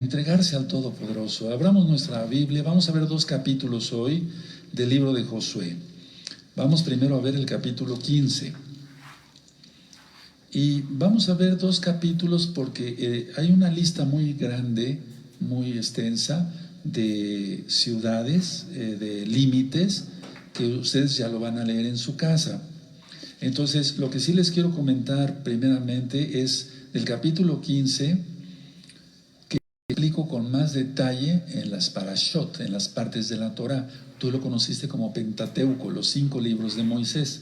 Entregarse al Todopoderoso. Abramos nuestra Biblia. Vamos a ver 2 capítulos hoy del libro de Josué. Vamos primero a ver el capítulo 15. Y vamos a ver 2 capítulos porque hay una lista muy grande, muy extensa, de ciudades, de límites, que ustedes ya lo van a leer en su casa. Entonces, lo que sí les quiero comentar primeramente es el capítulo 15, explico con más detalle en las parashot, en las partes de la Torah. Tú lo conociste como Pentateuco, los 5 libros de Moisés.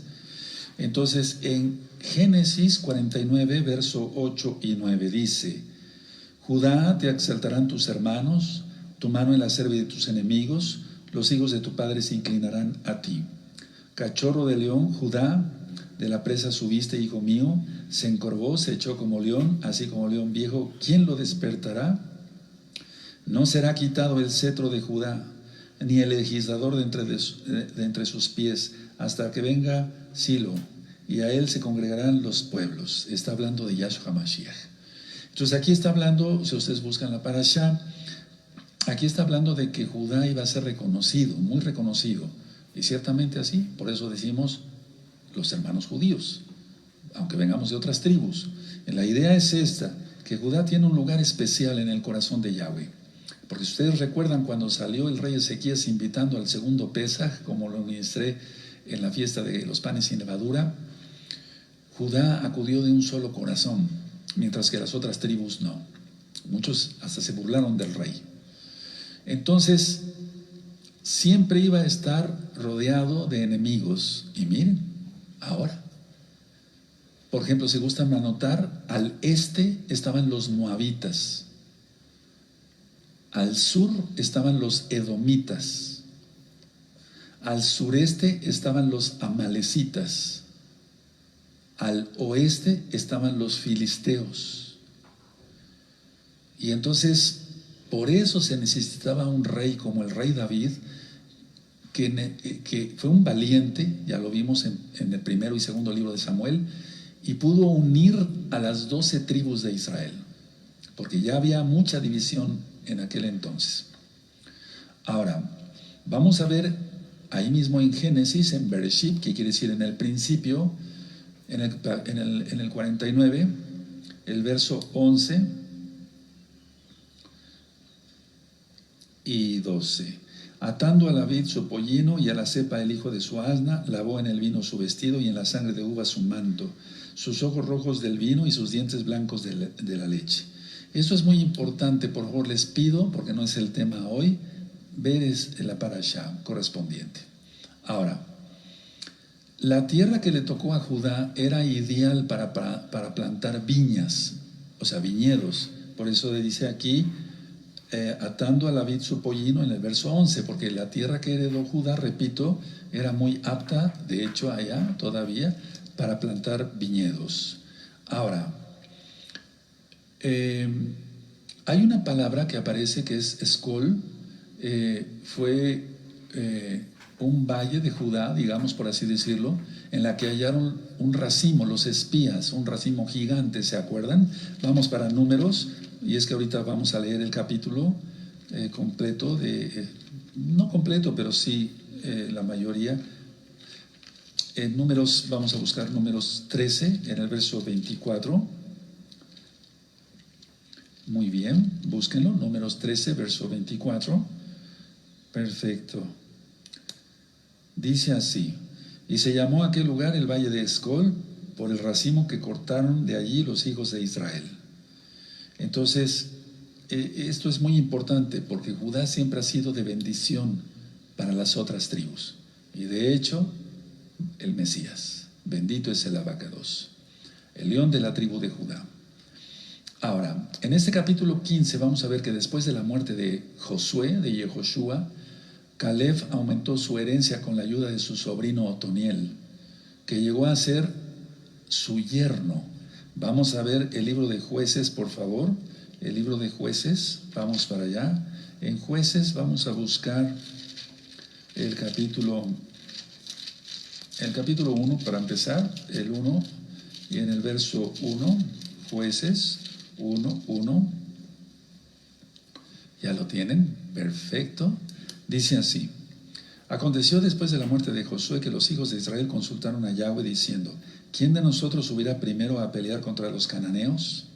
Entonces, en Génesis 49, verso 8 y 9 dice: Judá, te exaltarán tus hermanos, tu mano en la cerviz de tus enemigos, los hijos de tu padre se inclinarán a ti. Cachorro de león, Judá, de la presa subiste, hijo mío, se encorvó, se echó como león, así como león viejo, ¿quién lo despertará? No será quitado el cetro de Judá, ni el legislador de entre sus pies, hasta que venga Silo, y a él se congregarán los pueblos. Está hablando de Yahshua Mashiach. Entonces aquí está hablando, si ustedes buscan la parashá, aquí está hablando de que Judá iba a ser reconocido, muy reconocido, y ciertamente así. Por eso decimos los hermanos judíos, aunque vengamos de otras tribus. La idea es esta, que Judá tiene un lugar especial en el corazón de Yahweh. Porque ustedes recuerdan cuando salió el rey Ezequías invitando al segundo Pesaj, como lo ministré en la fiesta de los panes sin levadura, Judá acudió de un solo corazón, mientras que las otras tribus no. Muchos hasta se burlaron del rey. Entonces, siempre iba a estar rodeado de enemigos. Y miren, ahora, por ejemplo, si gustan anotar, al este estaban los moabitas. Al sur estaban los edomitas, al sureste estaban los amalecitas, al oeste estaban los filisteos. Y entonces, por eso se necesitaba un rey como el rey David, que fue un valiente, ya lo vimos en el primero y segundo libro de Samuel, y pudo unir a las 12 tribus de Israel, porque ya había mucha división en aquel entonces. Ahora, vamos a ver ahí mismo en Génesis, en Bereshit, que quiere decir en el principio, en el 49, el verso 11 y 12. Atando a la vid su pollino y a la cepa el hijo de su asna, lavó en el vino su vestido y en la sangre de uva su manto, sus ojos rojos del vino y sus dientes blancos de la leche. Esto es muy importante, por favor les pido, porque no es el tema hoy, ver la parashá correspondiente. Ahora, la tierra que le tocó a Judá era ideal para plantar viñas, o sea, viñedos. Por eso le dice aquí, atando a la vid su pollino en el verso 11, porque la tierra que heredó Judá, repito, era muy apta, de hecho allá todavía, para plantar viñedos. Ahora, hay una palabra que aparece que es Escol, fue un valle de Judá, digamos por así decirlo, en la que hallaron un racimo, los espías, un racimo gigante, ¿se acuerdan? Vamos para Números, y es que ahorita vamos a leer el capítulo completo, no completo, pero sí la mayoría. En Números, vamos a buscar Números 13, en el verso 24. Muy bien, búsquenlo, Números 13, verso 24. Perfecto. Dice así: y se llamó aquel lugar el Valle de Escol, por el racimo que cortaron de allí los hijos de Israel. Entonces, esto es muy importante, porque Judá siempre ha sido de bendición para las otras tribus. Y de hecho, el Mesías, bendito es el abacados, el león de la tribu de Judá. Ahora, en este capítulo 15 vamos a ver que después de la muerte de Josué, de Yehoshua, Caleb aumentó su herencia con la ayuda de su sobrino Otoniel, que llegó a ser su yerno. Vamos a ver el libro de Jueces, por favor. El libro de Jueces, vamos para allá. En Jueces vamos a buscar el capítulo 1 para empezar, el 1, y en el verso 1, Jueces 1:1. ¿Ya lo tienen? Perfecto. Dice así: aconteció después de la muerte de Josué que los hijos de Israel consultaron a Yahweh diciendo: ¿quién de nosotros subirá primero a pelear contra los cananeos?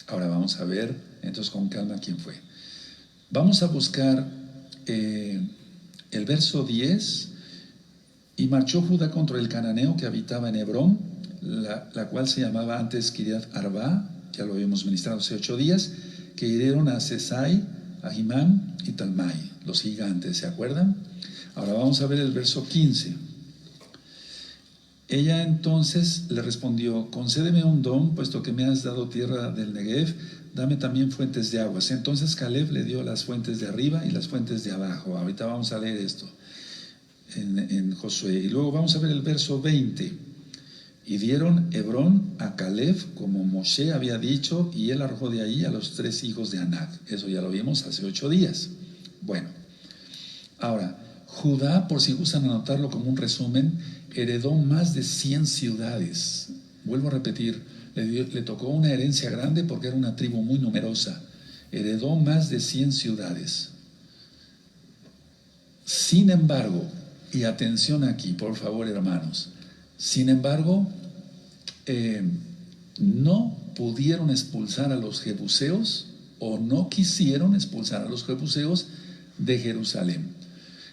Ahora vamos a ver, entonces con calma, quién fue. Vamos a buscar el verso 10. Y marchó Judá contra el cananeo que habitaba en Hebrón, la cual se llamaba antes Kiriat Arba, ya lo habíamos ministrado hace 8 días, que hirieron a Sesai, a Jimán y Talmai, los gigantes, ¿se acuerdan? Ahora vamos a ver el verso 15. Ella entonces le respondió: concédeme un don, puesto que me has dado tierra del Negev, dame también fuentes de aguas. Entonces Caleb le dio las fuentes de arriba y las fuentes de abajo. Ahorita vamos a leer esto en Josué. Y luego vamos a ver el verso 20. Y dieron Hebrón a Caleb, como Moshe había dicho, y él arrojó de ahí a los 3 hijos de Anac. Eso ya lo vimos hace 8 días. Bueno, ahora, Judá, por si gustan anotarlo como un resumen, heredó más de 100 ciudades. Vuelvo a repetir, le tocó una herencia grande porque era una tribu muy numerosa. Heredó más de 100 ciudades. Sin embargo, y atención aquí, por favor, hermanos, sin embargo, no pudieron expulsar a los jebuseos, o no quisieron expulsar a los jebuseos de Jerusalén.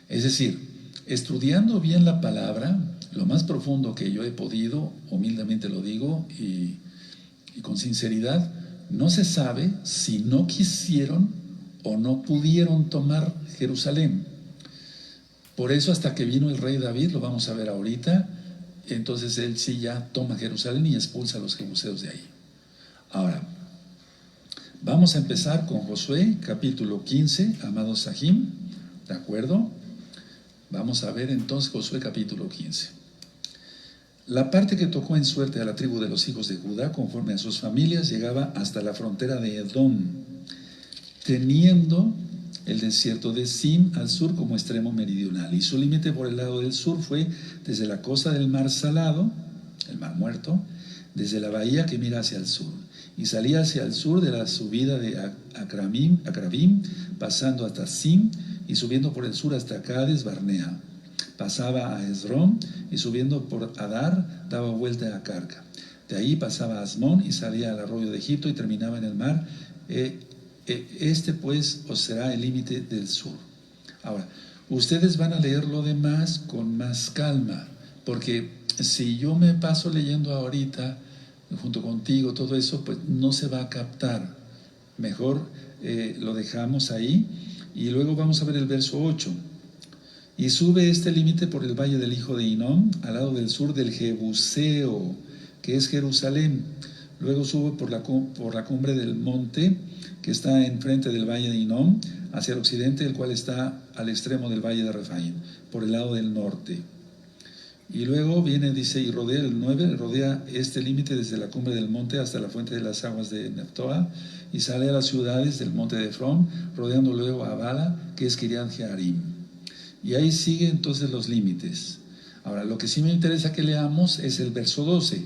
Es decir, estudiando bien la palabra, lo más profundo que yo he podido, humildemente lo digo y con sinceridad, no se sabe si no quisieron o no pudieron tomar Jerusalén. Por eso, hasta que vino el rey David, lo vamos a ver ahorita, entonces él sí ya toma Jerusalén y expulsa a los jebuseos de ahí. Ahora, vamos a empezar con Josué, capítulo 15, amados Sahim, ¿de acuerdo? Vamos a ver entonces Josué, capítulo 15. La parte que tocó en suerte a la tribu de los hijos de Judá, conforme a sus familias, llegaba hasta la frontera de Edom, teniendo el desierto de Sin al sur como extremo meridional, y su límite por el lado del sur fue desde la costa del mar Salado, el mar Muerto, desde la bahía que mira hacia el sur, y salía hacia el sur de la subida de Acrabim, pasando hasta Sin, y subiendo por el sur hasta Cades Barnea. Pasaba a Esrón, y subiendo por Adar, daba vuelta a Carca. De ahí pasaba a Asmón, y salía al arroyo de Egipto, y terminaba en el mar. Este pues os será el límite del sur. Ahora, ustedes van a leer lo demás con más calma, porque si yo me paso leyendo ahorita junto contigo todo eso, pues no se va a captar. Mejor lo dejamos ahí, y luego vamos a ver el verso 8. Y sube este límite por el valle del hijo de Hinnom, al lado del sur del Jebuseo, que es Jerusalén. Luego sube por la cumbre del monte que está enfrente del valle de Hinnom, hacia el occidente, el cual está al extremo del valle de Refaim, por el lado del norte. Y luego viene, dice, y rodea el 9, rodea este límite desde la cumbre del monte hasta la fuente de las aguas de Neftoa, y sale a las ciudades del monte de Efrón, rodeando luego a Bala, que es Kiriat Jearim. Y ahí sigue entonces los límites. Ahora, lo que sí me interesa que leamos es el verso 12.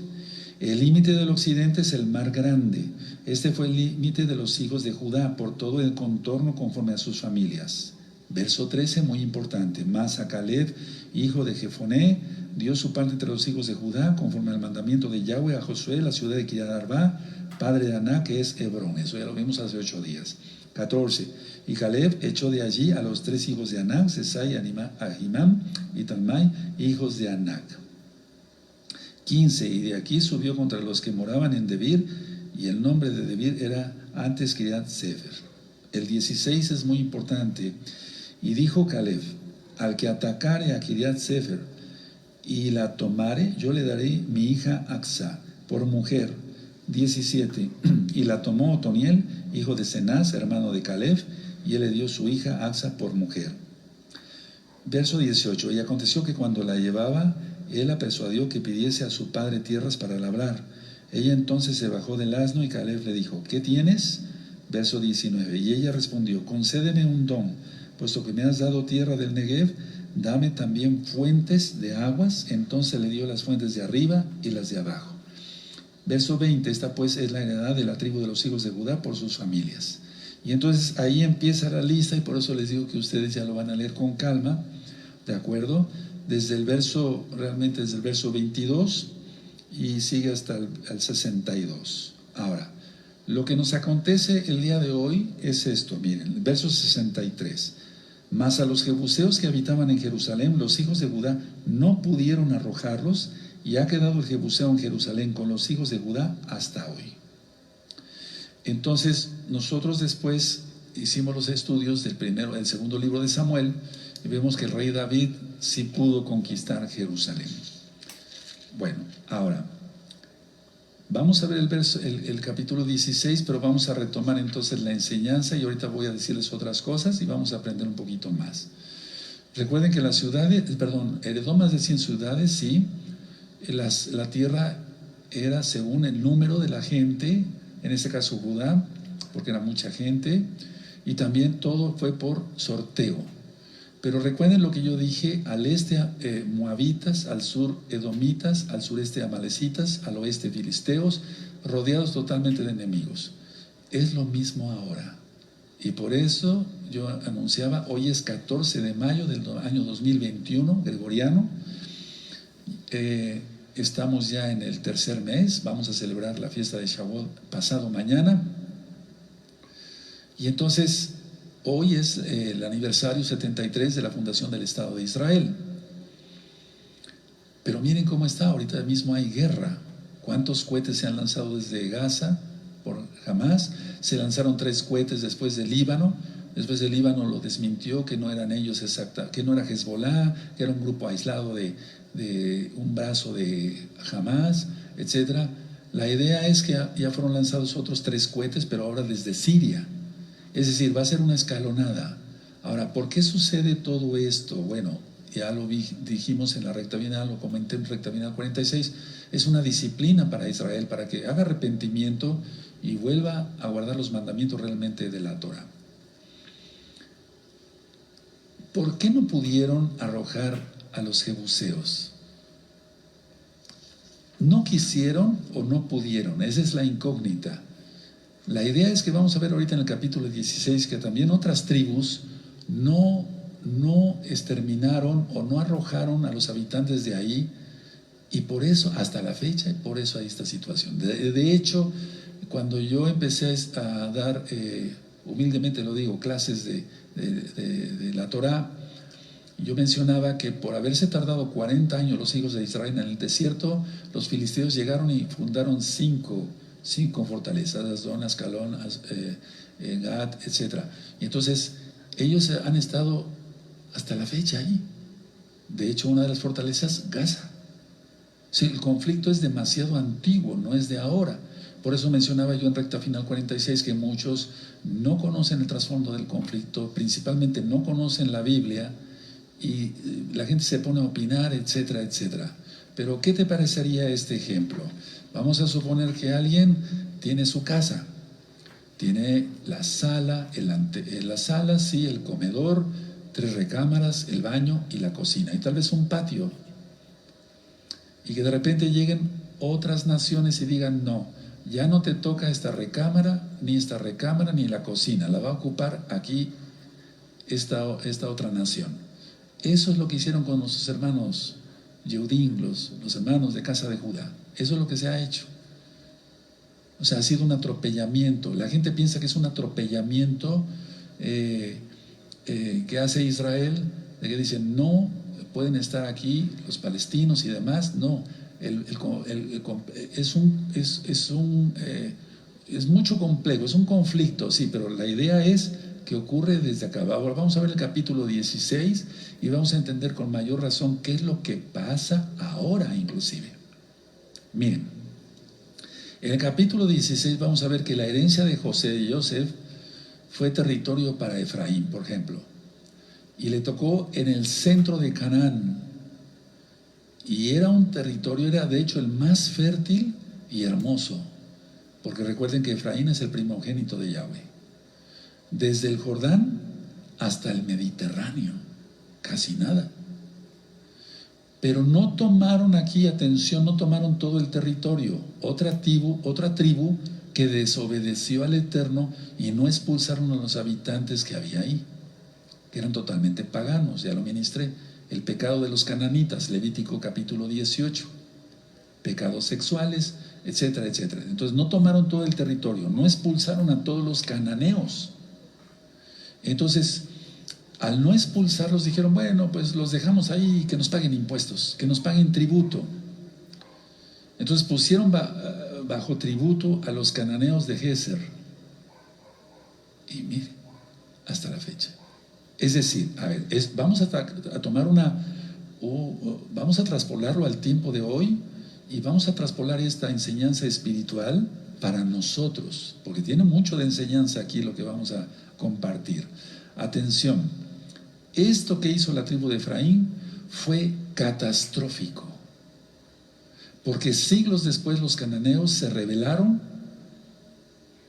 El límite del occidente es el mar grande. Este fue el límite de los hijos de Judá por todo el contorno conforme a sus familias. Verso 13, muy importante. Mas a Caleb, hijo de Jefoné, dio su parte entre los hijos de Judá, conforme al mandamiento de Yahweh a Josué, la ciudad de Kiriat Arba, padre de Anac, que es Hebrón. Eso ya lo vimos hace 8 días. 14. Y Caleb echó de allí a los 3 hijos de Anac, Sesai, Ahimán y Talmai, hijos de Anac. 15. Y de aquí subió contra los que moraban en Debir, y el nombre de Debir era antes Kiriat Sefer. El 16 es muy importante. Y dijo Caleb: al que atacare a Kiriat Sefer y la tomare, yo le daré mi hija Aksa por mujer. 17. Y la tomó Otoniel, hijo de Cenaz, hermano de Caleb, y él le dio su hija Aksa por mujer. Verso 18. Y aconteció que cuando la llevaba, él la persuadió que pidiese a su padre tierras para labrar. Ella entonces se bajó del asno, y Caleb le dijo: ¿qué tienes? Verso 19. Y ella respondió: concédeme un don, puesto que me has dado tierra del Negev, dame también fuentes de aguas. Entonces le dio las fuentes de arriba y las de abajo. Verso 20. Esta pues es la heredad de la tribu de los hijos de Judá por sus familias. Y entonces ahí empieza la lista, y por eso les digo que ustedes ya lo van a leer con calma, ¿de acuerdo? Realmente desde el verso 22 y sigue hasta el 62. Ahora, lo que nos acontece el día de hoy es esto, miren, verso 63. Mas a los jebuseos que habitaban en Jerusalén, los hijos de Judá no pudieron arrojarlos, y ha quedado el jebuseo en Jerusalén con los hijos de Judá hasta hoy. Entonces, nosotros después hicimos los estudios del segundo libro de Samuel, y vemos que el rey David sí pudo conquistar Jerusalén. Bueno, ahora, vamos a ver el capítulo 16, pero vamos a retomar entonces la enseñanza, y ahorita voy a decirles otras cosas y vamos a aprender un poquito más. Recuerden que heredó más de 100 ciudades, sí. La tierra era según el número de la gente, en este caso Judá, porque era mucha gente, y también todo fue por sorteo. Pero recuerden lo que yo dije: al este moabitas, al sur edomitas, al sureste amalecitas, al oeste filisteos, rodeados totalmente de enemigos. Es lo mismo ahora, y por eso yo anunciaba, hoy es 14 de mayo del año 2021 gregoriano. Estamos ya en el tercer mes, vamos a celebrar la fiesta de Shavuot pasado mañana, y entonces hoy es el aniversario 73 de la fundación del Estado de Israel. Pero miren cómo está, ahorita mismo hay guerra. ¿Cuántos cohetes se han lanzado desde Gaza por Hamas? Se lanzaron 3 cohetes después del Líbano. Después del Líbano lo desmintió, que no eran ellos que no era Hezbollah, que era un grupo aislado de un brazo de Hamas, etc. La idea es que ya fueron lanzados otros 3 cohetes, pero ahora desde Siria. Es decir, va a ser una escalonada. Ahora, ¿por qué sucede todo esto? Bueno, ya lo dijimos en la recta final, lo comenté en recta final 46, es una disciplina para Israel, para que haga arrepentimiento y vuelva a guardar los mandamientos realmente de la Torah. ¿Por qué no pudieron arrojar a los jebuseos? ¿No quisieron o no pudieron? Esa es la incógnita. La idea es que vamos a ver ahorita en el capítulo 16 que también otras tribus no exterminaron o no arrojaron a los habitantes de ahí, y por eso hasta la fecha, por eso hay esta situación. De hecho, cuando yo empecé a dar, humildemente lo digo, clases de la Torah, yo mencionaba que por haberse tardado 40 años los hijos de Israel en el desierto, los filisteos llegaron y fundaron cinco fortalezas: Asdod, Ascalón, Gat, etc. Y entonces ellos han estado hasta la fecha ahí. De hecho, una de las fortalezas, Gaza. Sí, el conflicto es demasiado antiguo, no es de ahora. Por eso mencionaba yo en recta final 46 que muchos no conocen el trasfondo del conflicto, principalmente no conocen la Biblia, y la gente se pone a opinar, etcétera, etcétera. Pero ¿qué te parecería este ejemplo? Vamos a suponer que alguien tiene su casa, tiene la sala, la sala, sí, el comedor, 3 recámaras, el baño y la cocina, y tal vez un patio. Y que de repente lleguen otras naciones y digan: no, ya no te toca esta recámara, ni la cocina, la va a ocupar aquí esta otra nación. Eso es lo que hicieron con nuestros hermanos Yehudim, los hermanos de casa de Judá. Eso es lo que se ha hecho. O sea, ha sido un atropellamiento. La gente piensa que es un atropellamiento que hace Israel, de que dicen: no pueden estar aquí los palestinos y demás. No, es mucho complejo, es un conflicto, sí, pero la idea es que ocurre desde acá. Ahora vamos a ver el capítulo 16 y vamos a entender con mayor razón qué es lo que pasa ahora inclusive. Miren, en el capítulo 16 vamos a ver que la herencia de José y Joseph fue territorio para Efraín, por ejemplo, y le tocó en el centro de Canaán, y era un territorio, era de hecho el más fértil y hermoso, porque recuerden que Efraín es el primogénito de Yahweh. Desde el Jordán hasta el Mediterráneo, casi nada. Pero no tomaron aquí, atención, no tomaron todo el territorio. Otra tribu que desobedeció al Eterno y no expulsaron a los habitantes que había ahí, que eran totalmente paganos. Ya lo ministré. El pecado de los cananitas, Levítico capítulo 18, pecados sexuales, etcétera, etcétera. Entonces no tomaron todo el territorio, no expulsaron a todos los cananeos. Entonces, al no expulsarlos, dijeron, bueno, pues los dejamos ahí, que nos paguen impuestos, que nos paguen tributo. Entonces pusieron bajo tributo a los cananeos de Géser. Y mire, hasta la fecha. Es decir, a ver, vamos a tomar vamos a traspolarlo al tiempo de hoy y vamos a traspolar esta enseñanza espiritual para nosotros, porque tiene mucho de enseñanza aquí lo que vamos a compartir. Atención, esto que hizo la tribu de Efraín fue catastrófico, porque siglos después los cananeos se rebelaron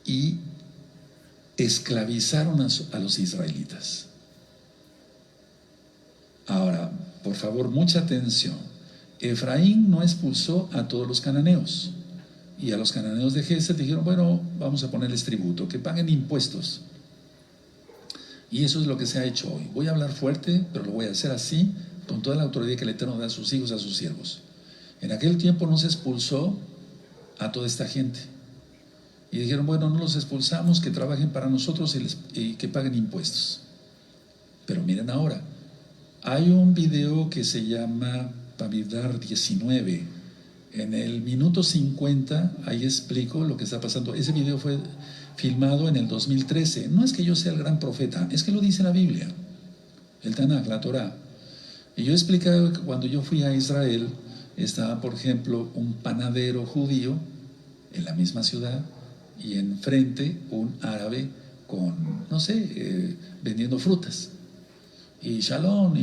y esclavizaron a los israelitas. Ahora, por favor, mucha atención. Efraín no expulsó a todos los cananeos, y a los cananeos de Géser dijeron, bueno, vamos a ponerles tributo, que paguen impuestos. Y eso es lo que se ha hecho hoy. Voy a hablar fuerte, pero lo voy a hacer así, con toda la autoridad que el Eterno da a sus hijos, a sus siervos. En aquel tiempo no se expulsó a toda esta gente. Y dijeron, bueno, no los expulsamos, que trabajen para nosotros y que paguen impuestos. Pero miren ahora, hay un video que se llama Bamidbar 19. En el minuto 50, ahí explico lo que está pasando. Ese video fue filmado en el 2013. No es que yo sea el gran profeta, es que lo dice la Biblia, el Tanaj, la Torah. Y yo explicaba que cuando yo fui a Israel, estaba, por ejemplo, un panadero judío en la misma ciudad y enfrente un árabe con, no sé, vendiendo frutas. Y shalom,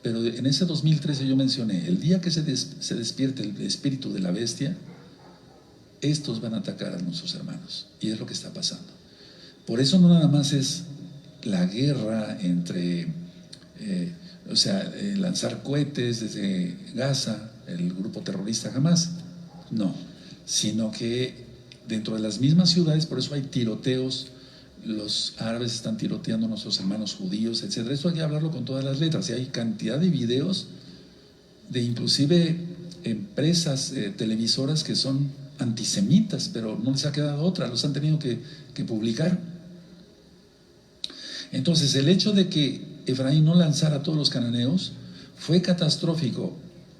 pero en ese 2013 yo mencioné, el día que se despierte el espíritu de la bestia, estos van a atacar a nuestros hermanos, y es lo que está pasando. Por eso no nada más es la guerra entre, lanzar cohetes desde Gaza, el grupo terrorista Hamas, no, sino que dentro de las mismas ciudades, por eso hay tiroteos. Los árabes están tiroteando a nuestros hermanos judíos, etc. Esto hay que hablarlo con todas las letras. Y hay cantidad de videos de inclusive empresas televisoras que son antisemitas, pero no les ha quedado otra, los han tenido que publicar. Entonces, el hecho de que Efraín no lanzara a todos los cananeos fue catastrófico.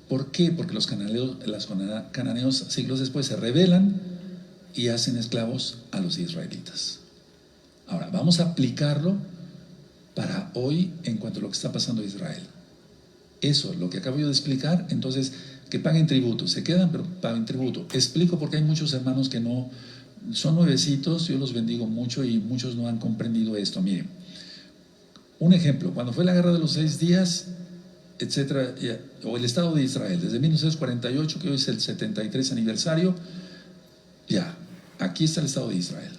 ¿Por qué? Porque los cananeos siglos después se rebelan y hacen esclavos a los israelitas. Ahora, vamos a aplicarlo para hoy en cuanto a lo que está pasando en Israel. Eso, lo que acabo yo de explicar, entonces, que paguen tributo. Se quedan, pero paguen tributo. Explico porque hay muchos hermanos que no, son nuevecitos, yo los bendigo mucho y muchos no han comprendido esto. Miren, un ejemplo, cuando fue la guerra de los 6 días, etcétera, o el Estado de Israel, desde 1948, que hoy es el 73 aniversario, ya, aquí está el Estado de Israel.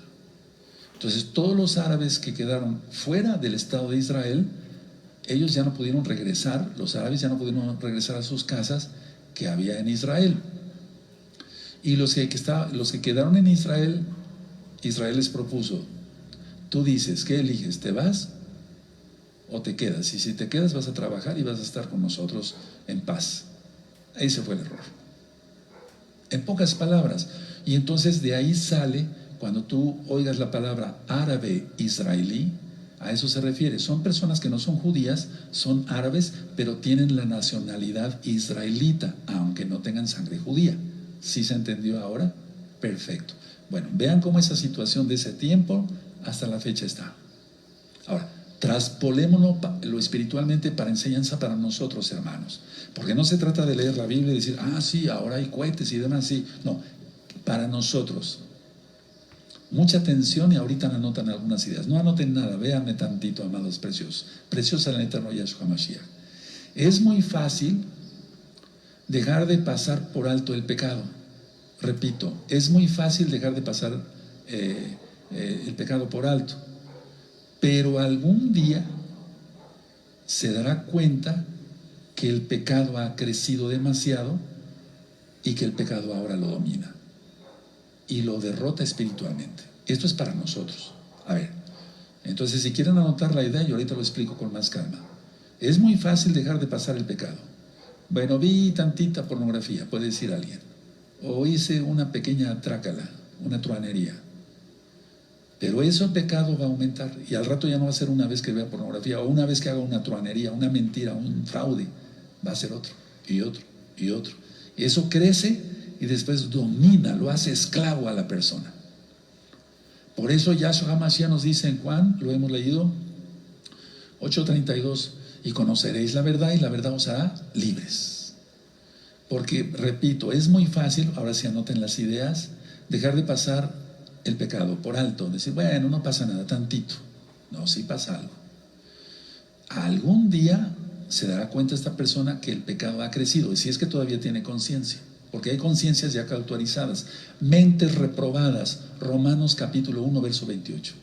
Entonces, todos los árabes que quedaron fuera del Estado de Israel, ellos ya no pudieron regresar, los árabes ya no pudieron regresar a sus casas que había en Israel. Y los que quedaron en Israel, Israel les propuso, tú dices, ¿qué eliges? ¿Te vas o te quedas? Y si te quedas vas a trabajar y vas a estar con nosotros en paz. Ese fue el error. En pocas palabras. Y entonces de ahí sale, cuando tú oigas la palabra árabe israelí, a eso se refiere. Son personas que no son judías, son árabes, pero tienen la nacionalidad israelita, aunque no tengan sangre judía. ¿Sí se entendió ahora? Perfecto. Bueno, vean cómo esa situación de ese tiempo hasta la fecha está. Ahora, traspolémonos lo espiritualmente para enseñanza para nosotros, hermanos. Porque no se trata de leer la Biblia y decir, sí, ahora hay cohetes y demás, sí. No, para nosotros. Mucha atención y ahorita anotan algunas ideas. No anoten nada, véanme tantito, amados preciosos. Preciosa el eterno Yahshua Mashiach. Es muy fácil dejar de pasar por alto el pecado. Repito, es muy fácil dejar de pasar el pecado por alto. Pero algún día se dará cuenta que el pecado ha crecido demasiado y que el pecado ahora lo domina. y lo derrota espiritualmente. Esto es para nosotros. A ver, entonces si quieren anotar la idea, yo ahorita lo explico con más calma. Es muy fácil dejar de pasar el pecado. Bueno, vi tantita pornografía, puede decir alguien. O hice una pequeña trácala, una truanería. Pero ese pecado va a aumentar. Y al rato ya no va a ser una vez que vea pornografía, o una vez que haga una truanería, una mentira, un fraude. Va a ser otro, y otro, y otro. Eso crece y después domina, lo hace esclavo a la persona. Por eso Yahshua HaMashiach nos dice en Juan, lo hemos leído, 8:32, y conoceréis la verdad y la verdad os hará libres. Porque, repito, es muy fácil, ahora sí anoten las ideas, dejar de pasar el pecado por alto, decir, bueno, no pasa nada, tantito. No, sí pasa algo. Algún día se dará cuenta esta persona que el pecado ha crecido, y si es que todavía tiene conciencia, porque hay conciencias ya cauterizadas, mentes reprobadas, Romanos capítulo 1, verso 28.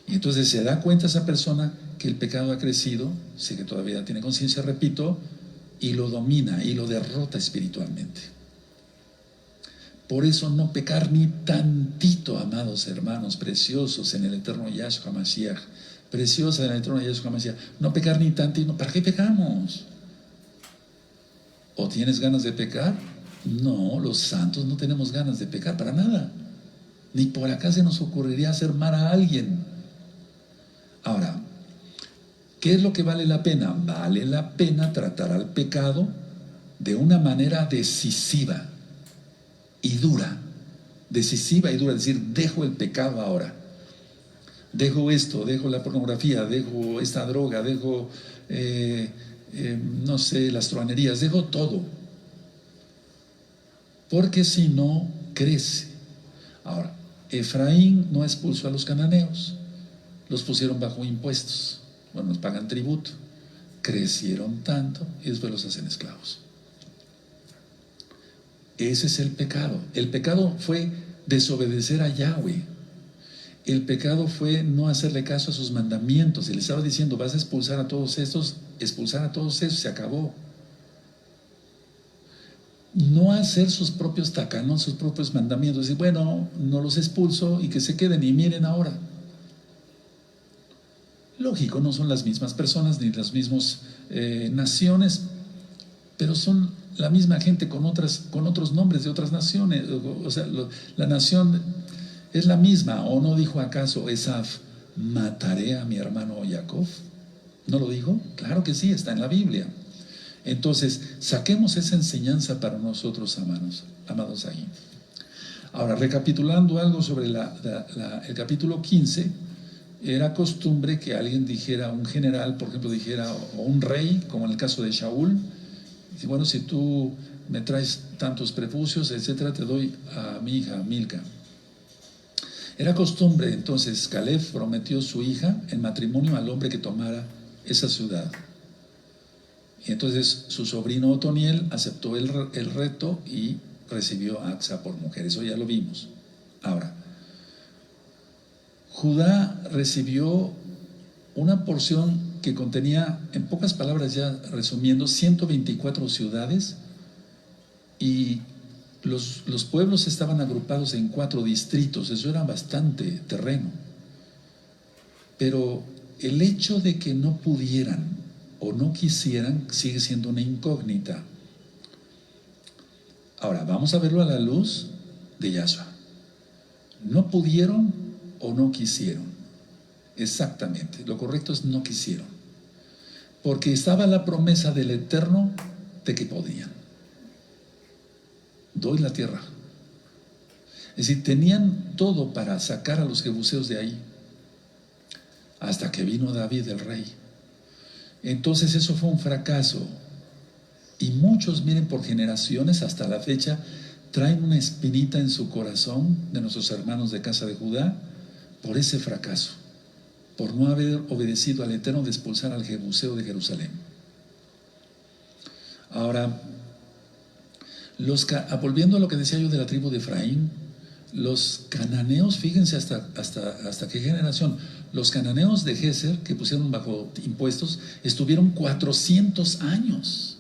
Y entonces se da cuenta esa persona que el pecado ha crecido, sí que todavía tiene conciencia, repito, y lo domina y lo derrota espiritualmente. Por eso no pecar ni tantito, amados hermanos preciosos en el eterno Yahshua HaMashiach, preciosa en el eterno Yahshua HaMashiach, no pecar ni tantito. ¿Para qué pecamos? ¿O tienes ganas de pecar? No, los santos no tenemos ganas de pecar para nada. Ni por acá se nos ocurriría hacer mal a alguien. Ahora, ¿qué es lo que vale la pena? Vale la pena tratar al pecado de una manera decisiva y dura. Decisiva y dura, es decir, dejo el pecado ahora. Dejo esto, dejo la pornografía, dejo esta droga, dejo, no sé, las truanerías, dejo todo. Porque si no, crece. Ahora, Efraín no expulsó a los cananeos, los pusieron bajo impuestos. Bueno, nos pagan tributo. Crecieron tanto y después los hacen esclavos. Ese es el pecado. El pecado fue desobedecer a Yahweh. El pecado fue no hacerle caso a sus mandamientos. Y le estaba diciendo, vas a expulsar a todos estos, se acabó. No hacer sus propios tacanos, sus propios mandamientos. Y bueno, no los expulso y que se queden y miren ahora. Lógico, no son las mismas personas ni las mismas naciones, pero son la misma gente con otros nombres de otras naciones. O sea, la nación es la misma. ¿O no dijo acaso Esaf, mataré a mi hermano Jacob? ¿No lo dijo? Claro que sí, está en la Biblia. Entonces, saquemos esa enseñanza para nosotros, amados ahí. Ahora, recapitulando algo sobre el capítulo 15, era costumbre que alguien dijera, un general, por ejemplo, dijera, o un rey, como en el caso de Shaul, dice, bueno, si tú me traes tantos prepucios, etcétera, te doy a mi hija, Milca. Era costumbre, entonces, Caleb prometió su hija en matrimonio al hombre que tomara esa ciudad. Y entonces su sobrino Otoniel aceptó el reto y recibió a Acsa por mujer. Eso ya lo vimos. Ahora, Judá recibió una porción que contenía, en pocas palabras ya resumiendo, 124 ciudades, y los pueblos estaban agrupados en 4 distritos. Eso era bastante terreno. Pero el hecho de que no pudieran o no quisieran sigue siendo una incógnita. Ahora, vamos a verlo a la luz de Yahshua. No pudieron o no quisieron. Exactamente, lo correcto es no quisieron. Porque estaba la promesa del Eterno de que podían. Doy la tierra. Es decir, tenían todo para sacar a los jebuseos de ahí. Hasta que vino David el rey. Entonces eso fue un fracaso. Y muchos, miren, por generaciones hasta la fecha, traen una espinita en su corazón de nuestros hermanos de casa de Judá por ese fracaso, por no haber obedecido al Eterno de expulsar al jebuseo de Jerusalén. Ahora, volviendo a lo que decía yo de la tribu de Efraín, los cananeos, fíjense hasta qué generación. Los cananeos de Geser, que pusieron bajo impuestos, estuvieron 400 años.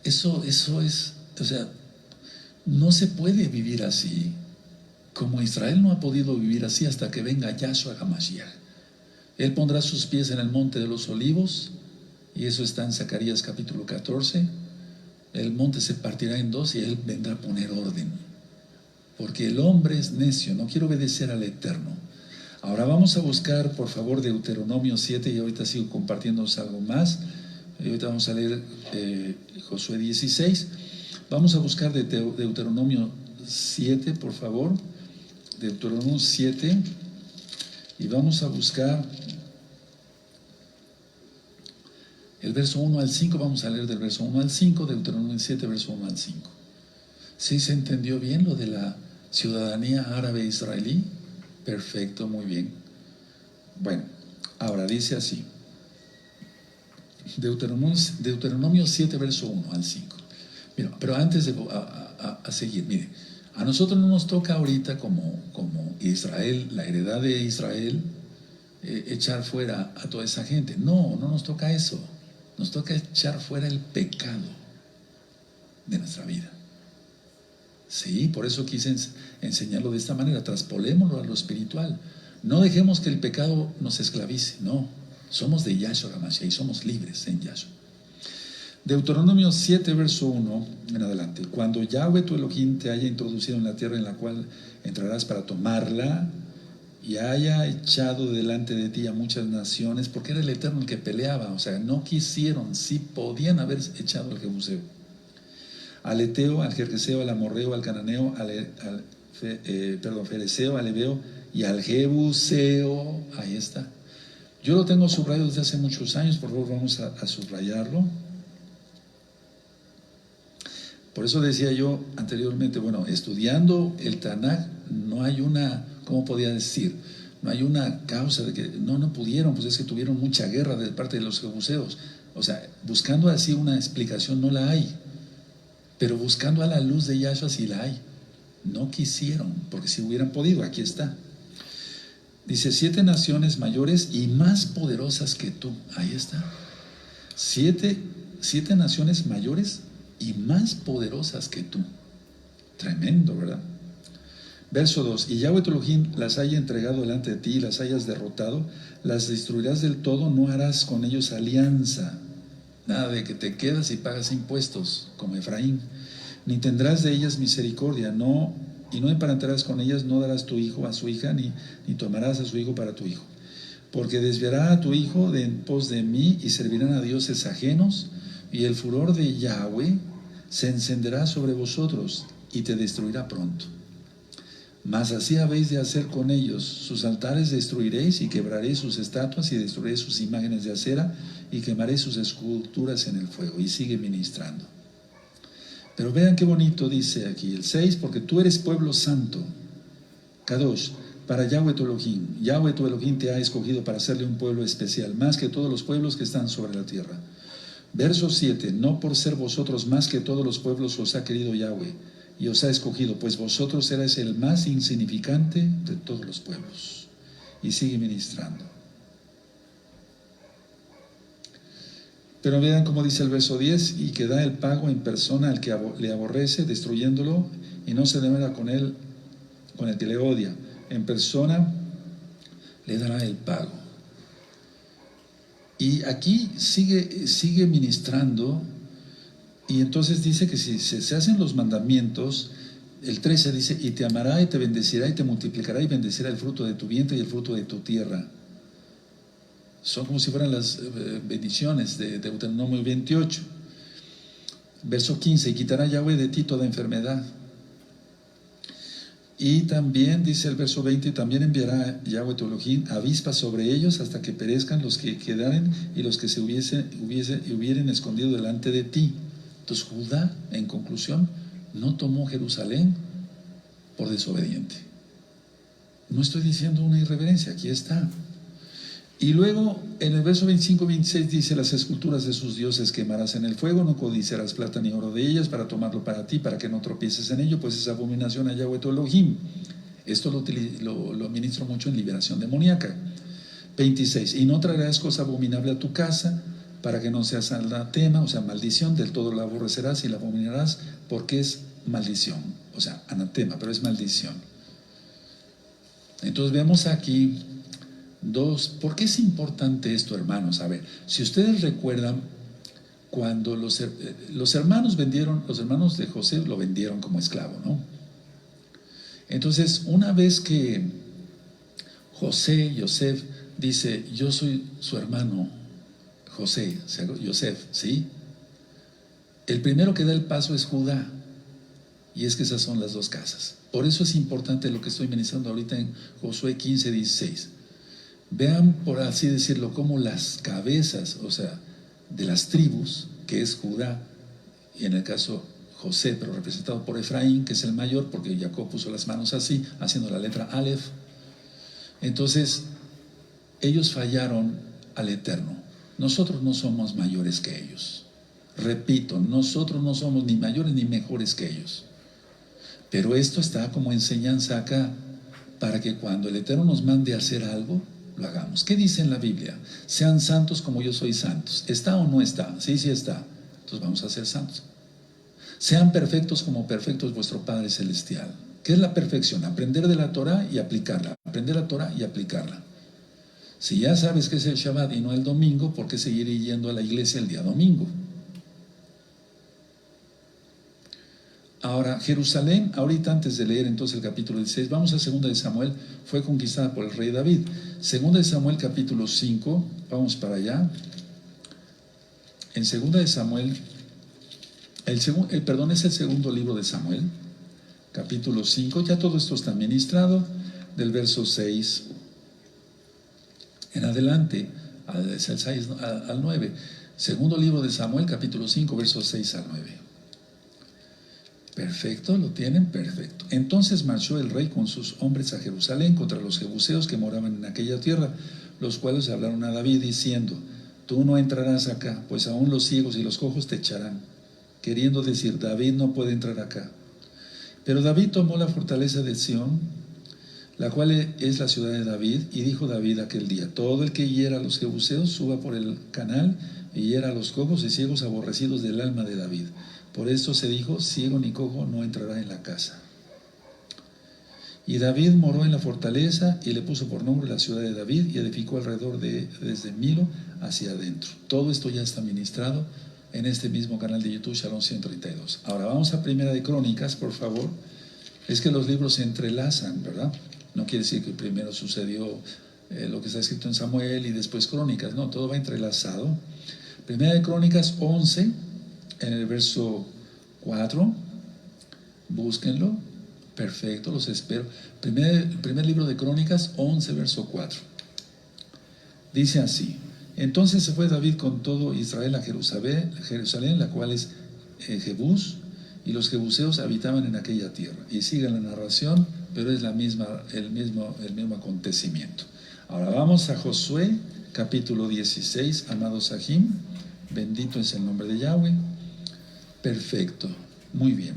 Eso es, o sea, no se puede vivir así. Como Israel no ha podido vivir así hasta que venga Yahshua HaMashiach. Él pondrá sus pies en el monte de los olivos, y eso está en Zacarías capítulo 14. El monte se partirá en dos y Él vendrá a poner orden. Porque el hombre es necio, no quiere obedecer al Eterno. Ahora vamos a buscar, por favor, Deuteronomio 7, y ahorita sigo compartiéndonos algo más. Y ahorita vamos a leer Josué 16. Vamos a buscar de Deuteronomio 7, por favor. Deuteronomio 7. Y vamos a buscar el verso 1 al 5. Vamos a leer del verso 1 al 5, Deuteronomio 7, verso 1 al 5. ¿Sí se entendió bien lo de la ciudadanía árabe israelí? Perfecto, muy bien. Bueno, ahora dice así. Deuteronomio 7, verso 1 al 5. Mira, pero antes de seguir, mire, a nosotros no nos toca ahorita como Israel, la heredad de Israel, echar fuera a toda esa gente. No nos toca eso. Nos toca echar fuera el pecado de nuestra vida. Sí, por eso quise enseñarlo de esta manera. Traspolémoslo a lo espiritual. No dejemos que el pecado nos esclavice. No, somos de Yahshua HaMashiach y somos libres en Yahshua. Deuteronomio 7, verso 1 en adelante. Cuando Yahweh tu Elohim te haya introducido en la tierra en la cual entrarás para tomarla, y haya echado delante de ti a muchas naciones, porque era el Eterno el que peleaba, o sea, no quisieron, sí podían haber echado al Jebuseo, al Eteo, al Jerjeseo, al Amorreo, al Cananeo, al Fereceo, al Ebeo y al Jebuseo. Ahí está. Yo lo tengo subrayado desde hace muchos años, por favor vamos a subrayarlo. Por eso decía yo anteriormente, bueno, estudiando el Tanaj no hay una, ¿cómo podía decir? No hay una causa de que no pudieron, pues es que tuvieron mucha guerra de parte de los jebuseos. O sea, buscando así una explicación no la hay, pero buscando a la luz de Yahshua sí la hay. No quisieron, porque si hubieran podido, aquí está. Dice, 7 naciones mayores y más poderosas que tú. Ahí está. 7 naciones mayores y más poderosas que tú. Tremendo, ¿verdad? Verso 2. Y Yahweh tu Elohim las haya entregado delante de ti y las hayas derrotado, las destruirás del todo, no harás con ellos alianza. Nada de que te quedas y pagas impuestos, como Efraín. Ni tendrás de ellas misericordia, y no emparentarás con ellas, no darás tu hijo a su hija, ni tomarás a su hijo para tu hijo. Porque desviará a tu hijo de en pos de mí, y servirán a dioses ajenos, y el furor de Yahweh se encenderá sobre vosotros, y te destruirá pronto. Mas así habéis de hacer con ellos, sus altares destruiréis, y quebraréis sus estatuas, y destruiréis sus imágenes de acera, y quemaréis sus esculturas en el fuego. Y sigue ministrando. Pero vean qué bonito dice aquí el 6, porque tú eres pueblo santo, Kadosh, para Yahweh tu Elohim. Yahweh tu Elohim te ha escogido para hacerle un pueblo especial, más que todos los pueblos que están sobre la tierra. Verso 7, no por ser vosotros más que todos los pueblos os ha querido Yahweh, y os ha escogido, pues vosotros erais el más insignificante de todos los pueblos. Y sigue ministrando. Pero vean cómo dice el verso 10, y que da el pago en persona al que le aborrece, destruyéndolo, y no se demora con él, con el que le odia. En persona le dará el pago. Y aquí sigue ministrando, y entonces dice que si se hacen los mandamientos, el 13 dice, y te amará, y te bendecirá, y te multiplicará, y bendecirá el fruto de tu vientre y el fruto de tu tierra. Son como si fueran las bendiciones de Deuteronomio 28. Verso 15, y quitará Yahweh de ti toda enfermedad. Y también dice el verso 20, también enviará Yahweh tu Elohim avispas sobre ellos hasta que perezcan los que quedaren y los que se hubieren escondido delante de ti. Entonces Judá, en conclusión, no tomó Jerusalén por desobediente. No estoy diciendo una irreverencia, aquí está. Y luego en el verso 25-26 dice, las esculturas de sus dioses quemarás en el fuego, no codiciarás plata ni oro de ellas para tomarlo para ti, para que no tropieces en ello, pues es abominación a Yahweh tu Elohim. Esto lo ministro mucho en liberación demoníaca. 26, y no traerás cosa abominable a tu casa para que no seas anatema, o sea, maldición, del todo la aborrecerás y la abominarás, porque es maldición, o sea, anatema, pero es maldición. Entonces vemos aquí dos. ¿Por qué es importante esto, hermanos? A ver, si ustedes recuerdan, cuando los hermanos los hermanos de José lo vendieron como esclavo, ¿no? Entonces, una vez que Yosef dice, yo soy su hermano Yosef, ¿sí? El primero que da el paso es Judá, y es que esas son las dos casas. Por eso es importante lo que estoy ministrando ahorita en Josué 15:16. Vean, por así decirlo, cómo las cabezas, o sea, de las tribus, que es Judá, y en el caso José, pero representado por Efraín, que es el mayor, porque Jacob puso las manos así, haciendo la letra Aleph. Entonces, ellos fallaron al Eterno. Nosotros no somos mayores que ellos. Repito, nosotros no somos ni mayores ni mejores que ellos. Pero esto está como enseñanza acá, para que cuando el Eterno nos mande a hacer algo, lo hagamos. ¿Qué dice en la Biblia? Sean santos como yo soy santos. ¿Está o no está? Sí, sí está. Entonces vamos a ser santos. Sean perfectos como perfecto es vuestro Padre Celestial. ¿Qué es la perfección? Aprender de la Torah y aplicarla. Aprender la Torah y aplicarla. Si ya sabes que es el Shabbat y no el domingo, ¿por qué seguir yendo a la iglesia el día domingo? Ahora, Jerusalén, ahorita antes de leer entonces el capítulo 16, vamos a 2 de Samuel, fue conquistada por el rey David. 2 de Samuel capítulo 5, vamos para allá. En 2 de Samuel, es el segundo libro de Samuel, capítulo 5, ya todo esto está ministrado, del verso 6 en adelante, al 9. Segundo libro de Samuel, capítulo 5, versos 6 al 9. Perfecto, ¿lo tienen? Perfecto. Entonces marchó el rey con sus hombres a Jerusalén contra los jebuseos que moraban en aquella tierra, los cuales hablaron a David diciendo, tú no entrarás acá, pues aún los ciegos y los cojos te echarán. Queriendo decir, David no puede entrar acá. Pero David tomó la fortaleza de Sión, la cual es la ciudad de David, y dijo David aquel día, todo el que hiera a los jebuseos suba por el canal y hiera a los cojos y ciegos aborrecidos del alma de David. Por esto se dijo, ciego ni cojo no entrará en la casa. Y David moró en la fortaleza y le puso por nombre la ciudad de David y edificó alrededor desde Milo hacia adentro. Todo esto ya está ministrado en este mismo canal de YouTube, Shalom 132. Ahora vamos a Primera de Crónicas, por favor. Es que los libros se entrelazan, ¿verdad? No quiere decir que primero sucedió lo que está escrito en Samuel y después Crónicas. No, todo va entrelazado. Primera de Crónicas 11, en el verso 4. Búsquenlo. Perfecto, los espero. Primer libro de Crónicas 11, verso 4. Dice así. Entonces se fue David con todo Israel a Jerusalén, la cual es Jebús, y los jebuseos habitaban en aquella tierra. Y sigue la narración, pero es el mismo acontecimiento. Ahora vamos a Josué, capítulo 16, amados Sahim. Bendito es el nombre de Yahweh. Perfecto, muy bien.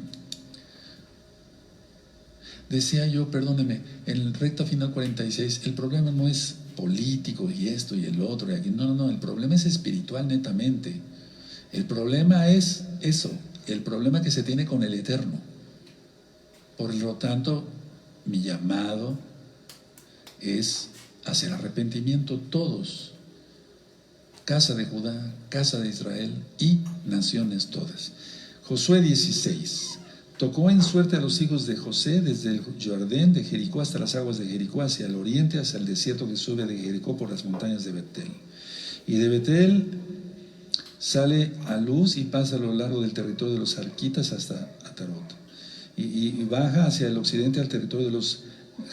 Decía yo, perdóneme, en el recta final 46, el problema no es político y esto y el otro y aquí. No, el problema es espiritual netamente. El problema es eso, el problema que se tiene con el Eterno. Por lo tanto, mi llamado es hacer arrepentimiento todos, casa de Judá, casa de Israel y naciones todas. Josué 16. Tocó en suerte a los hijos de José desde el Jordán de Jericó hasta las aguas de Jericó, hacia el oriente, hacia el desierto que sube de Jericó por las montañas de Betel. Y de Betel sale a luz y pasa a lo largo del territorio de los arquitas hasta Atarot. Y baja hacia el occidente al territorio de los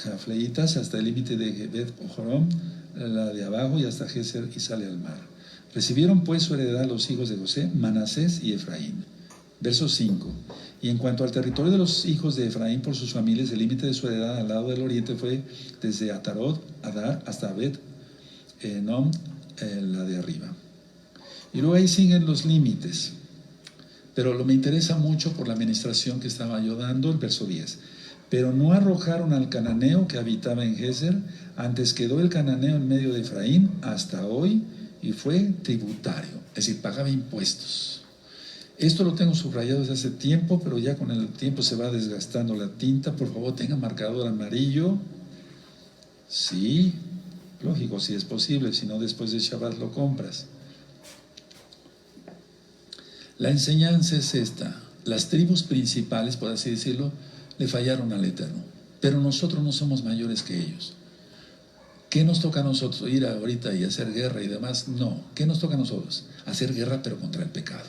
jafleitas hasta el límite de Bet Ojorom, la de abajo, y hasta Geser, y sale al mar. Recibieron pues su heredad los hijos de José, Manasés y Efraín. Verso 5. Y en cuanto al territorio de los hijos de Efraín por sus familias, el límite de su heredad al lado del oriente fue desde Atarot, Adar, hasta Bet Enom, la de arriba. Y luego ahí siguen los límites. Pero me interesa mucho por la administración que estaba yo dando, el verso 10. Pero no arrojaron al cananeo que habitaba en Geser, antes quedó el cananeo en medio de Efraín hasta hoy, y fue tributario, es decir, pagaba impuestos. Esto lo tengo subrayado desde hace tiempo, pero ya con el tiempo se va desgastando la tinta. Por favor, tenga marcador amarillo. Sí, lógico, si es posible, si no después de Shabbat lo compras. La enseñanza es esta: las tribus principales, por así decirlo, le fallaron al Eterno, pero nosotros no somos mayores que ellos. ¿Qué nos toca a nosotros? ¿Ir ahorita y hacer guerra y demás? No. ¿Qué nos toca a nosotros? Hacer guerra, pero contra el pecado.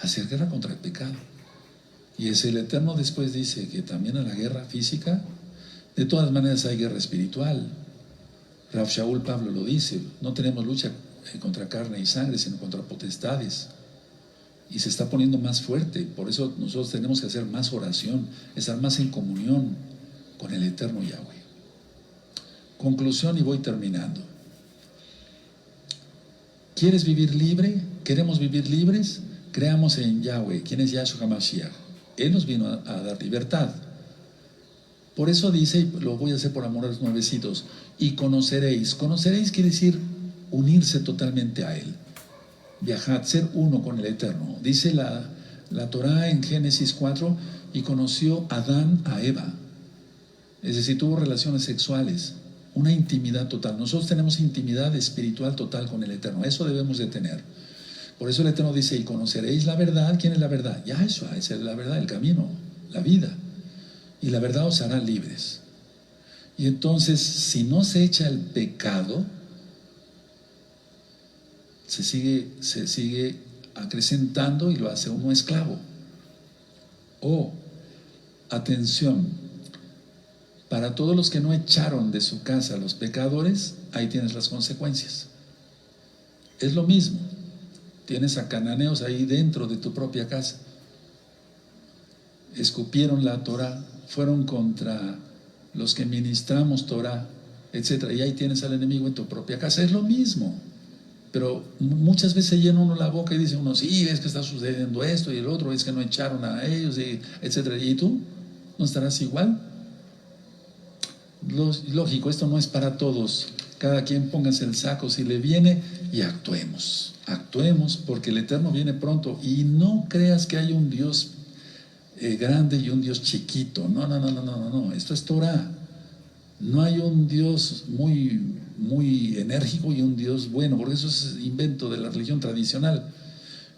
Hacer guerra contra el pecado. Y es el Eterno después dice que también a la guerra física, de todas maneras hay guerra espiritual. Rav Shaul Pablo lo dice: no tenemos lucha contra carne y sangre, sino contra potestades. Y se está poniendo más fuerte. Por eso nosotros tenemos que hacer más oración, estar más en comunión con el Eterno Yahweh. Conclusión, y voy terminando. ¿Quieres vivir libre? ¿Queremos vivir libres? Creamos en Yahweh, quien es Yahshua HaMashiach. Él nos vino a dar libertad. Por eso dice, y lo voy a hacer por amor a los nuevecitos, y conoceréis. Conoceréis quiere decir unirse totalmente a Él. Viajad, ser uno con el Eterno. Dice la Torah en Génesis 4, y conoció Adán a Eva. Es decir, tuvo relaciones sexuales, una intimidad total. Nosotros tenemos intimidad espiritual total con el Eterno. Eso debemos de tener. Por eso el Eterno dice, y conoceréis la verdad. ¿Quién es la verdad? Yahshua es la verdad, el camino, la vida. Y la verdad os hará libres. Y entonces, si no se echa el pecado, se sigue acrecentando y lo hace uno esclavo. Atención, para todos los que no echaron de su casa a los pecadores, ahí tienes las consecuencias. Es lo mismo. Tienes a cananeos ahí dentro de tu propia casa. Escupieron la Torah, fueron contra los que ministramos Torah, etc. Y ahí tienes al enemigo en tu propia casa. Es lo mismo. Pero muchas veces se llena uno la boca y dice uno, sí, es que está sucediendo esto, y el otro es que no echaron a ellos, etc. ¿Y tú? ¿No estarás igual? Lógico, esto no es para todos. Cada quien póngase el saco si le viene y actuemos. Actuemos, porque el Eterno viene pronto. Y no creas que hay un Dios grande y un Dios chiquito. No. Esto es Torah. No hay un Dios muy enérgico y un Dios bueno, porque eso es invento de la religión tradicional,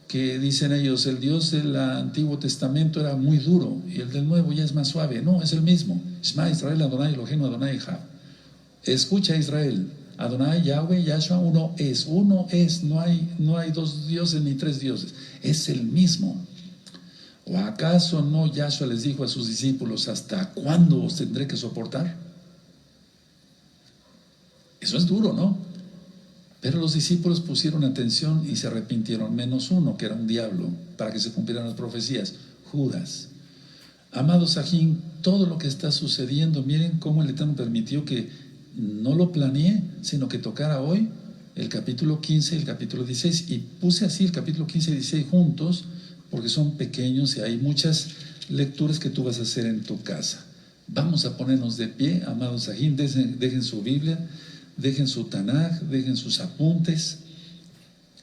que dicen ellos, el Dios del Antiguo Testamento era muy duro y el del Nuevo ya es más suave. No, es el mismo. Shema Israel, Adonai Eloheinu, Adonai Echad. Escucha, Israel, Adonai, Yahweh, Yahshua, uno es, no hay dos dioses ni tres dioses, es el mismo. ¿O acaso no Yahshua les dijo a sus discípulos, hasta cuándo os tendré que soportar? Eso es duro, ¿no? Pero los discípulos pusieron atención y se arrepintieron, menos uno, que era un diablo, para que se cumplieran las profecías, Judas. Amados Sajín, todo lo que está sucediendo, miren cómo el Eterno permitió que no lo planeé, sino que tocara hoy el capítulo 15 y el capítulo 16, y puse así el capítulo 15 y 16 juntos, porque son pequeños y hay muchas lecturas que tú vas a hacer en tu casa. Vamos a ponernos de pie, amados Sajín, dejen su Biblia, dejen su Tanaj, dejen sus apuntes.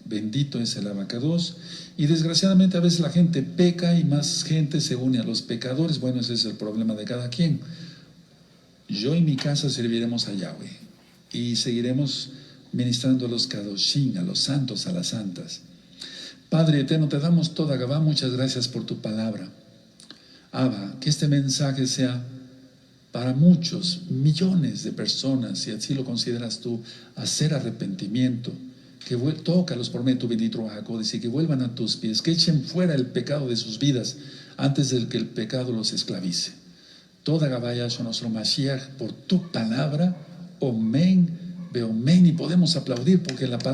Bendito es el abacados. Y desgraciadamente a veces la gente peca y más gente se une a los pecadores. Bueno, ese es el problema de cada quien. Yo y mi casa serviremos a Yahweh y seguiremos ministrando a los kadoshim, a los santos, a las santas. Padre eterno, te damos toda Gabá, muchas gracias por tu palabra. Abba, que este mensaje sea para muchos, millones de personas, si así lo consideras tú, hacer arrepentimiento, que tócalos por medio de tu bendito Jacob, y que vuelvan a tus pies, que echen fuera el pecado de sus vidas antes de que el pecado los esclavice. Toda Gabaya son nuestro Mashiach por tu palabra, Omen, Beomen, y podemos aplaudir porque la palabra